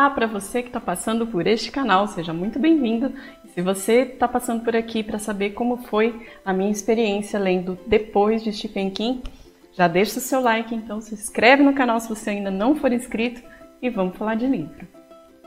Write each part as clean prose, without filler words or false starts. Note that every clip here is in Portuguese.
Olá para você que está passando por este canal, seja muito bem-vindo. Se você está passando por aqui para saber como foi a minha experiência lendo Depois de Stephen King, já deixa o seu like, então se inscreve no canal se você ainda não for inscrito e vamos falar de livro.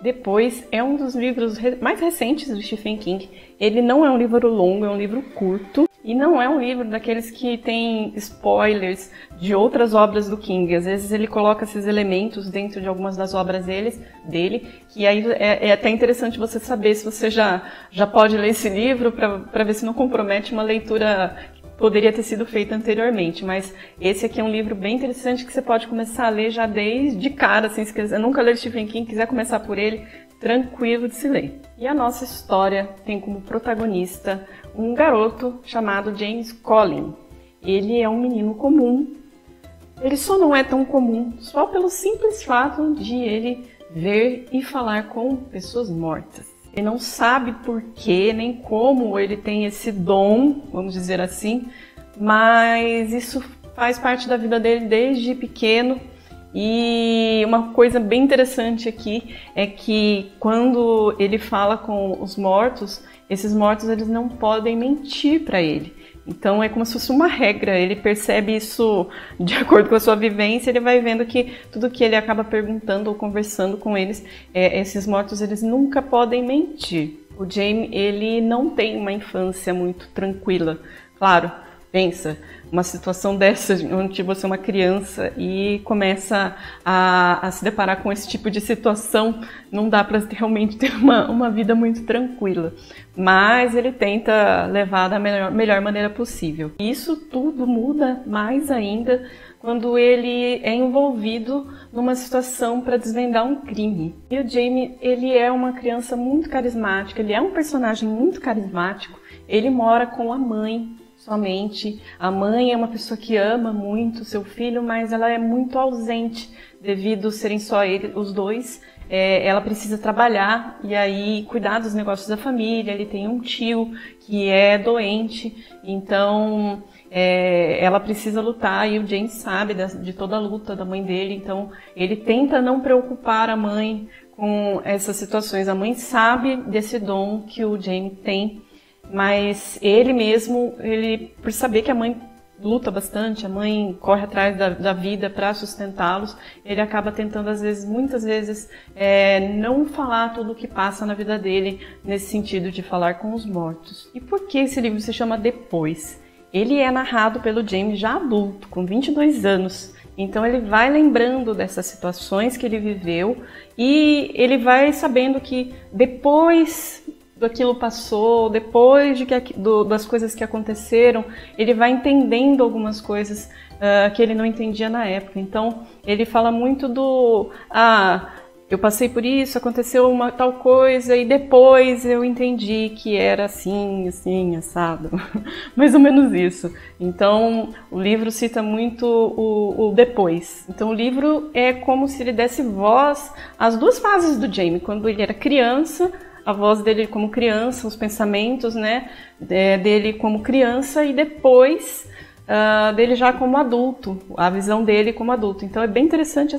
Depois é um dos livros mais recentes do Stephen King. Ele não é um livro longo, é um livro curto. E não é um livro daqueles que tem spoilers de outras obras do King. Às vezes ele coloca esses elementos dentro de algumas das obras dele, que aí é até interessante você saber se você já pode ler esse livro para ver se não compromete uma leitura que poderia ter sido feita anteriormente. Mas esse aqui é um livro bem interessante que você pode começar a ler já desde cara, assim, se quiser nunca ler Stephen King, quiser começar por ele, tranquilo de se ler. E a nossa história tem como protagonista um garoto chamado James Collin. Ele é um menino comum. Ele só não é tão comum só pelo simples fato de ele ver e falar com pessoas mortas. Ele não sabe por quê, nem como ele tem esse dom, vamos dizer assim, mas isso faz parte da vida dele desde pequeno. E uma coisa bem interessante aqui é que quando ele fala com os mortos, esses mortos eles não podem mentir para ele. Então é como se fosse uma regra, ele percebe isso de acordo com a sua vivência, ele vai vendo que tudo que ele acaba perguntando ou conversando com eles, esses mortos eles nunca podem mentir. O Jamie, ele não tem uma infância muito tranquila, claro. Pensa, uma situação dessa, onde você é uma criança e começa a se deparar com esse tipo de situação, não dá para realmente ter uma vida muito tranquila. Mas ele tenta levar da melhor maneira possível. Isso tudo muda mais ainda quando ele é envolvido numa situação para desvendar um crime. E o Jamie, ele é uma criança muito carismática, ele é um personagem muito carismático, ele mora com a mãe. Somente. A mãe é uma pessoa que ama muito seu filho, mas ela é muito ausente devido a serem só os dois. Ela precisa trabalhar e aí cuidar dos negócios da família. Ele tem um tio que é doente, então ela precisa lutar e o James sabe de toda a luta da mãe dele, então ele tenta não preocupar a mãe com essas situações. A mãe sabe desse dom que o James tem, mas ele mesmo, por saber que a mãe luta bastante, a mãe corre atrás da vida para sustentá-los, ele acaba tentando, muitas vezes, não falar tudo o que passa na vida dele, nesse sentido de falar com os mortos. E por que esse livro se chama Depois? Ele é narrado pelo James já adulto, com 22 anos. Então ele vai lembrando dessas situações que ele viveu e ele vai sabendo que depois daquilo passou, depois das coisas que aconteceram, ele vai entendendo algumas coisas que ele não entendia na época. Então, ele fala muito eu passei por isso, aconteceu uma tal coisa e depois eu entendi que era assim, assim, assado. Mais ou menos isso. Então, o livro cita muito o depois. Então, o livro é como se ele desse voz às duas fases do Jamie, quando ele era criança, a voz dele como criança, os pensamentos, né, dele como criança e depois dele já como adulto, a visão dele como adulto. Então é bem interessante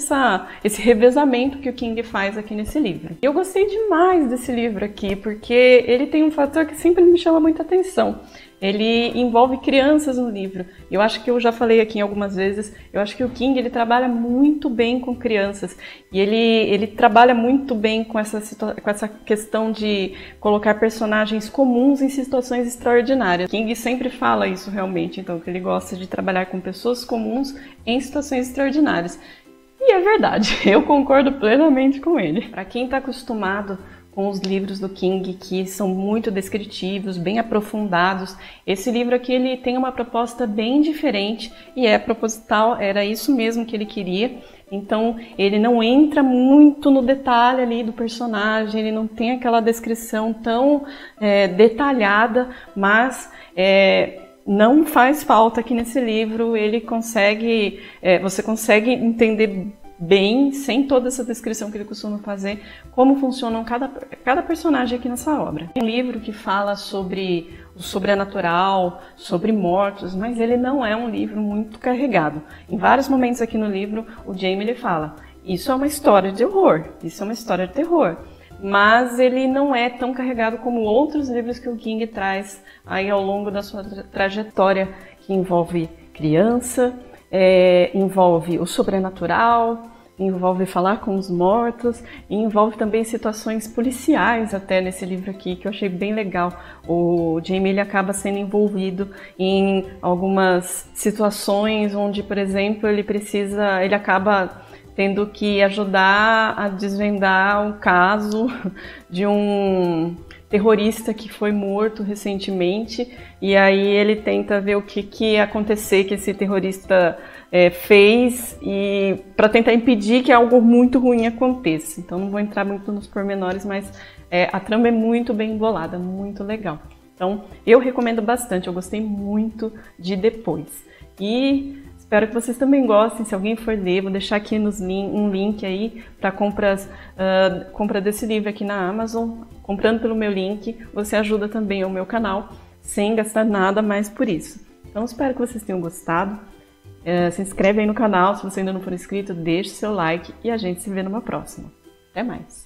esse revezamento que o King faz aqui nesse livro. Eu gostei demais desse livro aqui, porque ele tem um fator que sempre me chama muita atenção. Ele envolve crianças no livro. Eu acho que eu já falei aqui algumas vezes, eu acho que o King ele trabalha muito bem com crianças. E ele trabalha muito bem com essa questão de colocar personagens comuns em situações extraordinárias. King sempre fala isso realmente, então, que ele gosta de trabalhar com pessoas comuns em situações extraordinárias. E é verdade, eu concordo plenamente com ele. Para quem está acostumado com os livros do King, que são muito descritivos, bem aprofundados, esse livro aqui ele tem uma proposta bem diferente e é proposital, era isso mesmo que ele queria. Então ele não entra muito no detalhe ali do personagem, ele não tem aquela descrição tão detalhada, mas não faz falta aqui nesse livro. Ele consegue, você consegue entender bem, sem toda essa descrição que ele costuma fazer, como funcionam cada personagem aqui nessa obra. É um livro que fala sobre o sobrenatural, sobre mortos, mas ele não é um livro muito carregado. Em vários momentos aqui no livro, o Jamie ele fala, Isso é uma história de horror, isso é uma história de terror. Mas ele não é tão carregado como outros livros que o King traz aí ao longo da sua trajetória, que envolve criança, envolve o sobrenatural, envolve falar com os mortos, e envolve também situações policiais até nesse livro aqui, que eu achei bem legal. O Jamie ele acaba sendo envolvido em algumas situações onde, por exemplo, ele acaba tendo que ajudar a desvendar o caso de um terrorista que foi morto recentemente, e aí ele tenta ver o que ia acontecer, que esse terrorista fez, e para tentar impedir que algo muito ruim aconteça. Então não vou entrar muito nos pormenores, mas a trama é muito bem embolada, muito legal. Então eu recomendo bastante, eu gostei muito de Depois. E espero que vocês também gostem. Se alguém for ler, vou deixar aqui um link aí para compra desse livro aqui na Amazon. Comprando pelo meu link, você ajuda também o meu canal, sem gastar nada mais por isso. Então espero que vocês tenham gostado. Se inscreve aí no canal, se você ainda não for inscrito, deixe seu like e a gente se vê numa próxima. Até mais!